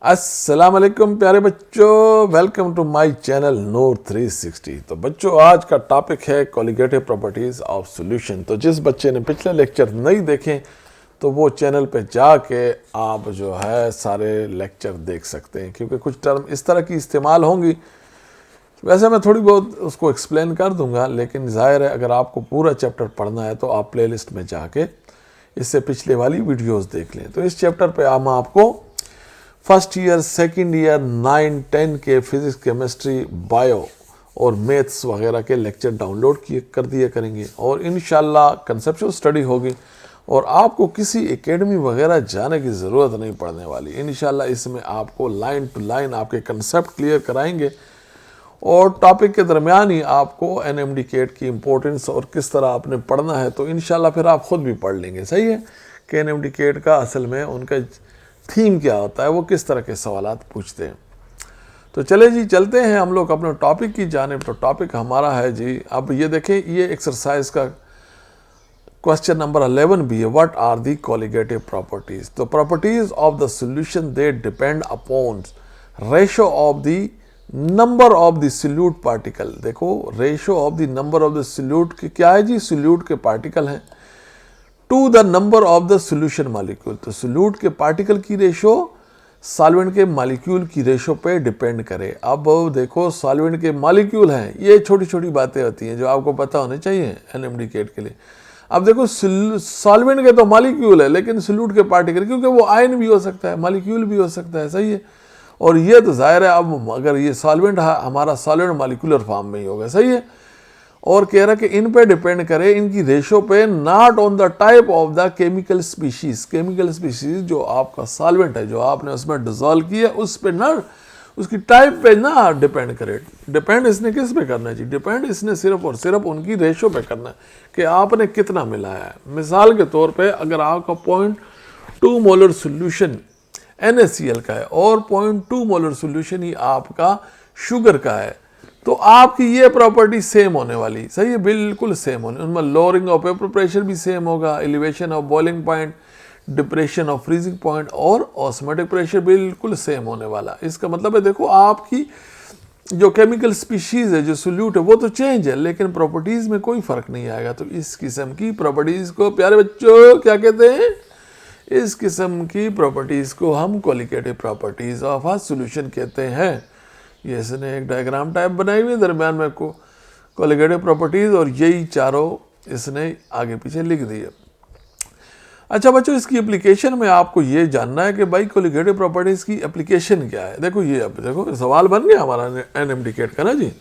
अस्सलाम वालेकुम प्यारे बच्चों, वेलकम टू माय चैनल नूर 360। तो बच्चों, आज का टॉपिक है कॉलिगेटिव प्रॉपर्टीज ऑफ सॉल्यूशन। तो जिस बच्चे ने पिछले लेक्चर नहीं देखे तो वो चैनल पे जाके आप जो है सारे लेक्चर देख सकते हैं, क्योंकि कुछ टर्म इस तरह की इस्तेमाल होंगी। वैसे मैं थोड़ी बहुत उसको एक्सप्लेन कर दूंगा, लेकिन जाहिर है अगर आपको पूरा चैप्टर पढ़ना है तो आप प्लेलिस्ट में जाके इससे पिछले वाली वीडियोस देख लें। तो इस चैप्टर पे हम आपको फर्स्ट ईयर, सेकंड ईयर, 9, 10 के फिजिक्स, केमिस्ट्री, बायो और मैथ्स वगैरह के लेक्चर डाउनलोड कर दिए करेंगे और इंशाल्लाह कंसेप्चुअल स्टडी होगी और आपको किसी एकेडमी वगैरह जाने की ज़रूरत नहीं पड़ने वाली। इंशाल्लाह इसमें आपको लाइन टू लाइन आपके कंसेप्ट क्लियर कराएंगे और टॉपिक के दरमियान ही आपको एनएमडी केट की इम्पोर्टेंस और किस तरह आपने पढ़ना है तो इंशाल्लाह फिर आप खुद भी पढ़ लेंगे। सही है कि एनएमडी केट का असल में उनका थीम क्या होता है, वो किस तरह के सवालात पूछते हैं। तो चले जी, चलते हैं हम लोग अपने टॉपिक की जानिब। तो टॉपिक हमारा है जी, अब ये देखें, ये एक्सरसाइज का क्वेश्चन नंबर 11 भी है, what are the colligative properties. तो properties of the solution they depend upon ratio of the number of the solute particle. देखो, ratio of the number of the solute के क्या है जी, सॉल्यूट के पार्टिकल हैं, to the number of the solution molecule. तो solute के particle की रेशो सॉल्वेंट के मॉलिक्यूल की रेशो पे डिपेंड करे। अब देखो, सॉल्वेंट के मॉलिक्यूल हैं, ये छोटी छोटी बातें होती हैं जो आपको पता होने चाहिए एनएमडी केट के लिए। अब देखो, सॉल्वेंट के तो मॉलिक्यूल है, लेकिन सॉल्यूट के पार्टिकल, क्योंकि वो आयन भी हो सकता है, मॉलिक्यूल भी हो सकता है। सही है, और ये तो जाहिर है, अब अगर ये सॉल्वेंट हमारा सॉलिड मॉलिक्यूलर फॉर्म में ही होगा। सही है, और कह रहा कि इन पे डिपेंड करे, इनकी रेशो पे, not on the type of the chemical species. Chemical species जो आपका सॉल्वेंट है, जो आपने उसमें डिजोल्व किया, उस पे ना, उसकी टाइप पे ना डिपेंड करे। डिपेंड इसने किस पे करना है जी, डिपेंड इसने सिर्फ और सिर्फ उनकी रेशो पे करना है कि आपने कितना मिलाया है। मिसाल के तौर पे अगर आपका 0.2 मोलर सोल्यूशन NaCl का है और 0.2 मोलर सोल्यूशन ही आपका शुगर का है, तो आपकी ये प्रॉपर्टी सेम होने वाली। सही है, बिल्कुल सेम होने, उनमें लोअरिंग ऑफ वेपर प्रेशर भी सेम होगा, elevation of boiling point, depression of freezing point और ऑस्मोटिक प्रेशर बिल्कुल सेम होने वाला। इसका मतलब है, देखो, आपकी जो केमिकल स्पीशीज है, जो सोल्यूट है, वो तो चेंज है, लेकिन प्रॉपर्टीज में कोई फर्क नहीं आएगा। तो इस किस्म की प्रॉपर्टीज को प्यारे बच्चों क्या कहते हैं? इस किस्म की प्रॉपर्टीज को हम colligative properties of a solution कहते हैं। ये इसने एक डायग्राम टाइप बनाई हुई है दरमियान में को कॉलिगेटिव प्रॉपर्टीज, और यही चारों इसने आगे पीछे लिख दिए। अच्छा बच्चों, इसकी एप्लीकेशन में आपको ये जानना है कि भाई कॉलिगेटिव प्रॉपर्टीज की एप्लीकेशन क्या है। देखो, ये अब देखो सवाल बन गया हमारा एनएमडी केट का ना जी।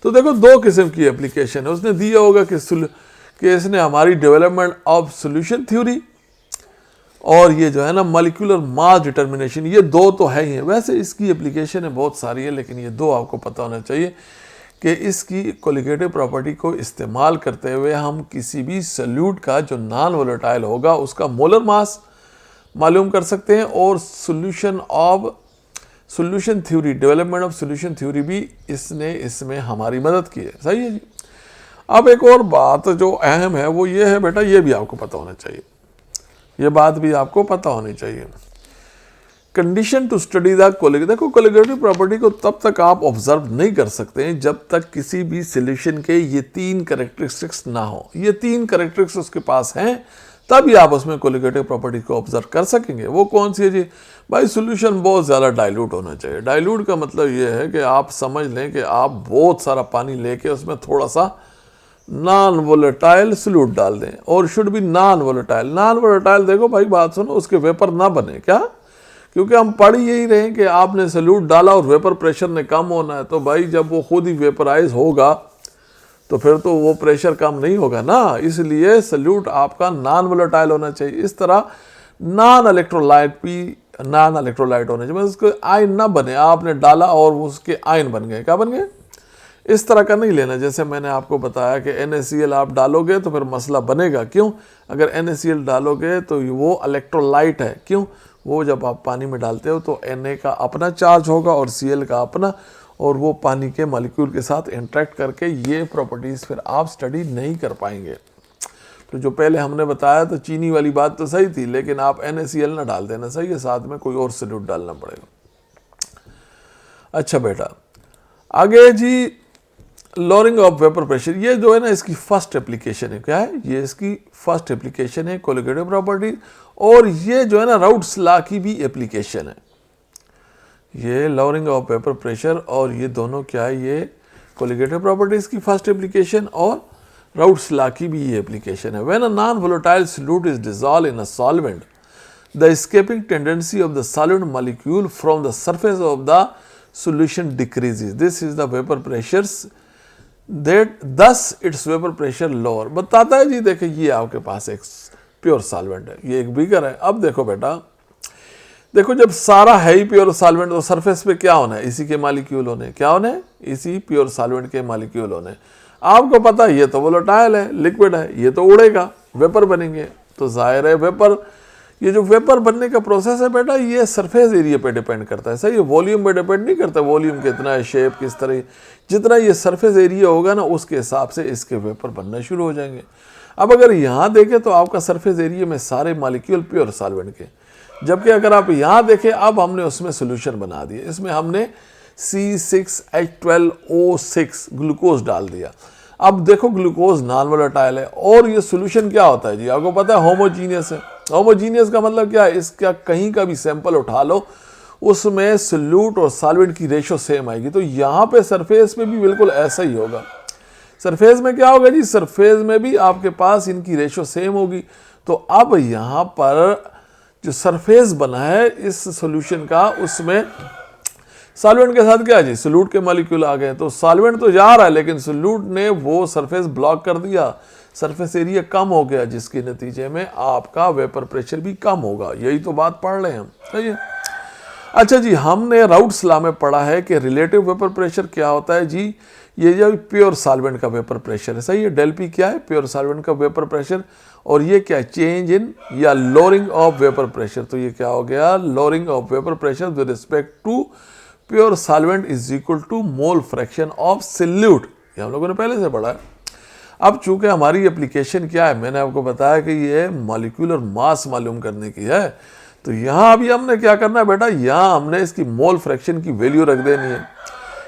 तो देखो, दो किस्म की एप्लीकेशन है। उसने दिया होगा कि इसने हमारी डेवलपमेंट ऑफ सॉल्यूशन थ्योरी और ये जो है ना मॉलिक्यूलर मास डिटर्मिनेशन, ये दो तो है ही है। वैसे इसकी एप्लीकेशन है बहुत सारी है, लेकिन ये दो आपको पता होना चाहिए कि इसकी कॉलिगेटिव प्रॉपर्टी को इस्तेमाल करते हुए हम किसी भी सॉल्यूट का जो नॉन वोलेटाइल होगा उसका मोलर मास मालूम कर सकते हैं, और solution theory, development of solution theory भी इसने इसमें हमारी मदद की है। सही है जी। अब एक और बात जो अहम है वो ये है बेटा, ये भी आपको पता होना चाहिए, ये बात भी आपको पता होनी चाहिए। Condition to study the colligative. देखो, कॉलिगेटिव प्रॉपर्टी को तब तक आप ऑब्जर्व नहीं कर सकते हैं जब तक किसी भी सॉल्यूशन के ये 3 कैरेक्टरिस्टिक्स ना हो। ये 3 कैरेक्टरिस्टिक्स उसके पास हैं, तभी आप उसमें कॉलिगेटिव प्रॉपर्टी को ऑब्जर्व कर सकेंगे। वो कौन सी है जी? भाई, सॉल्यूशन बहुत ज़्यादा डाइल्यूट होना चाहिए। डाइल्यूट का मतलब ये है कि आप समझ लें कि आप बहुत सारा पानी लेके उसमें थोड़ा सा नॉन वोलेटाइल सॉल्यूट डाल दें, और शुड भी नॉन वोलेटाइल। नॉन वोलेटाइल, देखो भाई बात सुनो, उसके वेपर ना बने। क्या? क्योंकि हम पढ़ यही रहे कि आपने सॉल्यूट डाला और वेपर प्रेशर ने कम होना है, तो भाई जब वो खुद ही वेपराइज होगा तो फिर तो वो प्रेशर कम नहीं होगा ना। इसलिए सॉल्यूट आपका नॉन वोलेटाइल होना चाहिए। इस तरह नॉन इलेक्ट्रोलाइट होना चाहिए, उसके आयन ना बने। आपने डाला और उसके आयन बन गए। क्या बन गए? इस तरह का नहीं लेना। जैसे मैंने आपको बताया कि NaCl आप डालोगे तो फिर मसला बनेगा। क्यों? अगर NaCl डालोगे तो वो इलेक्ट्रोलाइट है। क्यों? वो जब आप पानी में डालते हो तो Na का अपना चार्ज होगा और Cl का अपना, और वो पानी के मॉलिक्यूल के साथ इंटरेक्ट करके ये प्रॉपर्टीज़ फिर आप स्टडी नहीं कर पाएंगे। तो जो पहले हमने बताया तो चीनी वाली बात तो सही थी, लेकिन आप NaCl ना डाल देना। सही है, साथ में कोई और सॉल्यूट डालना पड़ेगा। अच्छा बेटा, आगे जी लॉरिंग ऑफ वेपर प्रेशर, ये जो है ना इसकी फर्स्ट एप्लीकेशन है। क्या है ये? इसकी फर्स्ट एप्लीकेशन है कोलिगेटिव प्रॉपर्टी, और ये जो है ना राउट्स लॉ की भी एप्लीकेशन है। ये लॉरिंग ऑफ वेपर प्रेशर और ये दोनों क्या है, ये कोलिगेटिव प्रॉपर्टीज की फर्स्ट एप्लीकेशन और राउट्स लॉ की भी ये एप्लीकेशन है। When a non volatile solute is dissolve in a solvent, the escaping tendency of the solvent molecule from the surface of the solution decreases, this is the vapour pressures that दस it's vapour pressure lower. बताता है जी, देखिए ये आपके पास एक pure solvent है, ये एक बीकर है। अब देखो बेटा, देखो जब सारा है ही प्योर सॉल्वेंट तो सरफेस पे क्या होना है, इसी के मॉलिक्यूल होने। क्या होने? इसी प्योर सॉल्वेंट के मॉलिक्यूल होने। आपको पता है ये तो वोलेटाइल है, लिक्विड है, ये तो उड़ेगा, वेपर बनेंगे। तो जाहिर है वेपर, ये जो वेपर बनने का प्रोसेस है बेटा, ये सरफेस एरिया पे डिपेंड करता है। सही है, वॉल्यूम पे डिपेंड नहीं करता। वॉल्यूम कितना है, शेप किस तरह, जितना ये सरफेस एरिया होगा ना उसके हिसाब से इसके वेपर बनना शुरू हो जाएंगे। अब अगर यहाँ देखें तो आपका सरफेस एरिया में सारे मॉलिक्यूल प्योर सॉल्वेंट के, जबकि अगर आप यहाँ देखें अब हमने उसमें सोल्यूशन बना दिया। इसमें हमने C6H12O6 ग्लूकोज डाल दिया। अब देखो ग्लूकोज नॉन वोलेटाइल है और ये सोल्यूशन क्या होता है जी, आपको पता है होमोजीनियस है। होमोजीनियस का मतलब क्या है, इसका कहीं का भी सैंपल उठा लो उसमें सोल्यूट और सॉल्वेंट की रेशो सेम आएगी। तो यहाँ पे सरफेस में भी बिल्कुल ऐसा ही होगा। सरफेस में क्या होगा जी, सरफेस में भी आपके पास इनकी रेशो सेम होगी। तो अब यहाँ पर जो सरफेस बना है इस सॉल्यूशन का, उसमें सॉल्वेंट के साथ क्या है जी, सोल्यूट के मॉलिक्यूल आ गए। तो सॉल्वेंट तो जा रहा है लेकिन सोल्यूट ने वो सरफेस ब्लॉक कर दिया, सरफेस एरिया कम हो गया, जिसके नतीजे में आपका वेपर प्रेशर भी कम होगा। यही तो बात पढ़ रहे हैं हम। सही है। अच्छा जी, हमने राउट्स लॉ में पढ़ा है कि रिलेटिव वेपर प्रेशर क्या होता है जी, ये जो प्योर सॉल्वेंट का वेपर प्रेशर है। सही है, डेल पी क्या है, प्योर सॉल्वेंट का वेपर प्रेशर, और ये क्या है, चेंज इन या लोअरिंग ऑफ वेपर प्रेशर। तो ये क्या हो गया, lowering of vapour pressure with respect to pure solvent is equal to mole fraction of solute. ये हम लोगों ने पहले से पढ़ा है। अब चूंकि हमारी एप्लीकेशन क्या है, मैंने आपको बताया कि ये मॉलिक्यूलर मास मालूम करने की है। तो यहाँ अभी हमने क्या करना है बेटा, यहाँ हमने इसकी मोल फ्रैक्शन की वैल्यू रख देनी है,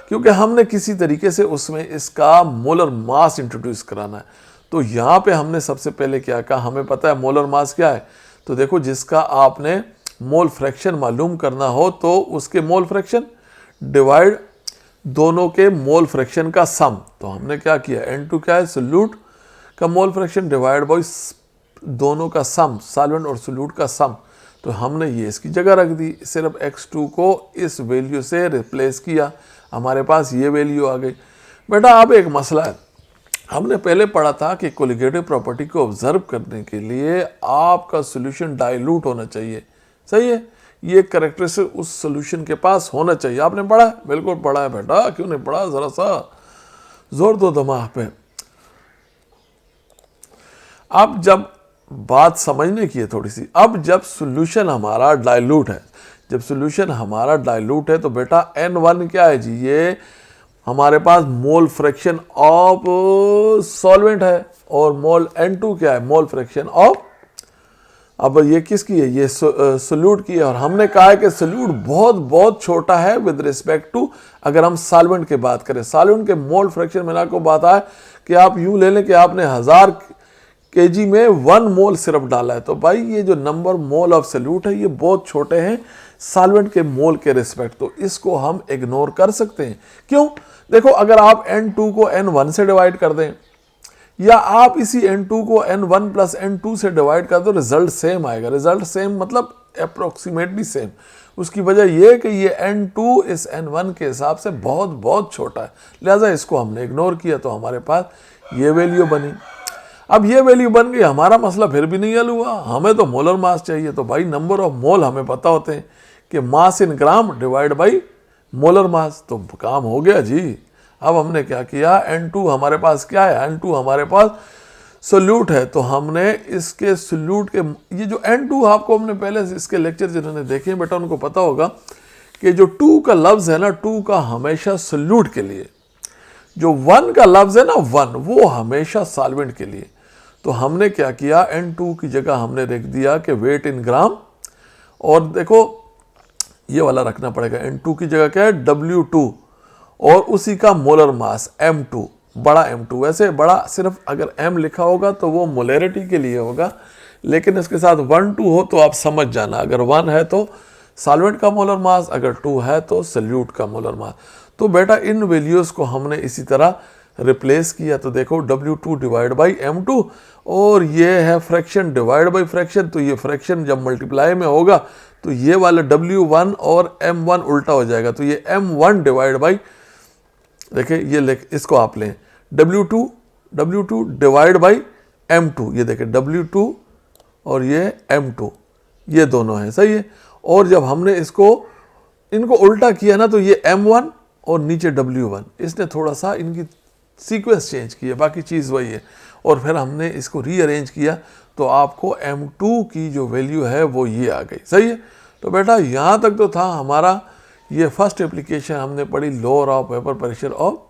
क्योंकि हमने किसी तरीके से उसमें इसका मोलर मास इंट्रोड्यूस कराना है। तो यहाँ पे हमने सबसे पहले क्या कहा, हमें पता है मोलर मास क्या है। तो देखो जिसका आपने मोल फ्रैक्शन मालूम करना हो तो उसके मोल फ्रैक्शन डिवाइड दोनों के मोल फ्रैक्शन का सम। तो हमने क्या किया, N2 क्या है, सोल्यूट का मोल फ्रैक्शन डिवाइड बाई दोनों का सम, सॉल्वेंट और सोल्यूट का सम। तो हमने ये इसकी जगह रख दी, सिर्फ x2 को इस वैल्यू से रिप्लेस किया, हमारे पास ये वैल्यू आ गई। बेटा अब एक मसला है, हमने पहले पढ़ा था कि कोलिगेटिव प्रॉपर्टी को ऑब्जर्व करने के लिए आपका सॉल्यूशन डाइल्यूट होना चाहिए। सही है, ये कैरेक्टरिस्टिक उस सॉल्यूशन के पास होना चाहिए। आपने पढ़ा है? बिल्कुल पढ़ा है बेटा, क्यों नहीं पढ़ा, जरा सा जोर दो दिमाग पे। अब जब बात समझने की है थोड़ी सी, अब जब सॉल्यूशन हमारा डाइल्यूट है, जब सॉल्यूशन हमारा डाइल्यूट है तो बेटा N1 क्या है जी, ये हमारे पास मोल फ्रैक्शन ऑफ सॉल्वेंट है, और मोल N2 क्या है, मोल फ्रैक्शन ऑफ, अब ये किसकी है, ये सोल्यूट की है। और हमने कहा है कि सोल्यूट बहुत बहुत छोटा है विद रिस्पेक्ट टू, अगर हम सॉल्वेंट की बात करें, सॉल्वेंट के मोल फ्रैक्शन मैंने आपको बताया कि आप यूं ले लें कि आपने 1000 kg में 1 मोल सिर्फ डाला है, तो भाई ये जो नंबर मोल ऑफ सोल्यूट है ये बहुत छोटे हैं सॉल्वेंट के मोल के रिस्पेक्ट। तो इसको हम इग्नोर कर सकते हैं। क्यों? देखो अगर आप N2 को N1 से डिवाइड कर दें, या आप इसी N2 को N1 प्लस N2 से डिवाइड कर दो, रिजल्ट सेम आएगा। रिजल्ट सेम मतलब अप्रोक्सीमेटली सेम। उसकी वजह यह कि ये N2 इस N1 के हिसाब से बहुत बहुत छोटा है, लिहाजा इसको हमने इग्नोर किया, तो हमारे पास ये वैल्यू बनी। अब ये वैल्यू बन गई, हमारा मसला फिर भी नहीं हल हुआ, हमें तो मोलर मास चाहिए। तो भाई नंबर ऑफ मोल हमें पता होते हैं कि mass in gram divide by molar mass, तो काम हो गया जी। अब हमने क्या किया, N2 हमारे पास क्या है, N2 हमारे पास सोल्यूट है, तो हमने इसके सोल्यूट के, ये जो N2 आपको हमने पहले इसके लेक्चर जिन्होंने देखे हैं बेटा उनको पता होगा कि जो 2 का लफ्ज़ है ना, 2 का हमेशा सोल्यूट के लिए, जो 1 का लफ्ज़ है ना 1, वो हमेशा सॉल्वेंट के लिए। तो हमने क्या किया, N2 की जगह हमने लिख दिया कि वेट इन ग्राम, और देखो ये वाला रखना पड़ेगा। N2 की जगह क्या है W2 और उसी का मोलर मास M2, बड़ा M2। वैसे बड़ा सिर्फ अगर M लिखा होगा तो वो मोलरिटी के लिए होगा, लेकिन इसके साथ 1 2 हो तो आप समझ जाना, अगर 1 है तो सॉल्वेंट का मोलर मास, अगर 2 है तो सल्यूट का मोलर मास। तो बेटा इन वैल्यूज़ को हमने इसी तरह रिप्लेस किया। तो देखो W2 डिवाइड बाई M2 और ये है फ्रैक्शन डिवाइड बाई फ्रैक्शन, तो ये फ्रैक्शन जब मल्टीप्लाई में होगा तो ये वाला W1 और M1 उल्टा हो जाएगा, तो ये M1 डिवाइड बाई, देखिए ये इसको आप लें W2 डिवाइड बाई M2, ये देखिए W2 और ये M2, ये दोनों हैं, सही है। और जब हमने इनको उल्टा किया ना तो ये M1 और नीचे W1, इसने थोड़ा सा इनकी सीक्वेंस चेंज किया, बाकी चीज़ वही है। और फिर हमने इसको रीअरेंज किया तो आपको M2 की जो वैल्यू है वो ये आ गई, सही है। तो बेटा यहाँ तक तो था हमारा ये फर्स्ट एप्लीकेशन, हमने पढ़ी lower of vapour pressure of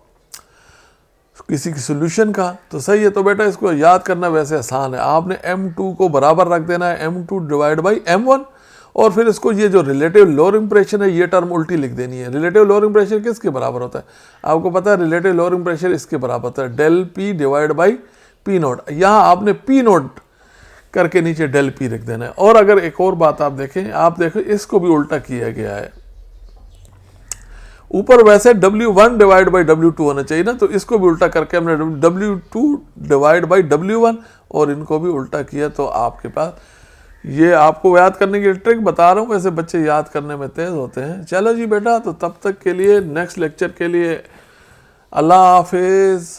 किसी की सॉल्यूशन का, तो सही है। तो बेटा इसको याद करना वैसे आसान है, आपने M2 को बराबर रख देना है M2 डिवाइड बाई M1 और फिर इसको ये जो रिलेटिव लोअरिंग प्रेशर है ये टर्म उल्टी लिख देनी है। रिलेटिव लोअरिंग प्रेशर किसके बराबर होता है, आपको पता है, रिलेटिव लोअरिंग प्रेशर इसके बराबर होता है del P divide by P naught. यहाँ आपने P नोट करके नीचे डेल P रख देना है। और अगर एक और बात आप देखें इसको भी उल्टा किया गया है, ऊपर वैसे W1 डिवाइड बाई W2 होना चाहिए ना, तो इसको भी उल्टा करके हमने W2 डिवाइड बाई W1 और इनको भी उल्टा किया। तो आपके पास ये आपको याद करने की ट्रिक बता रहा हूँ, वैसे बच्चे याद करने में तेज होते हैं। चलो जी बेटा, तो तब तक के लिए नेक्स्ट लेक्चर के लिए अल्लाह हाफिज़।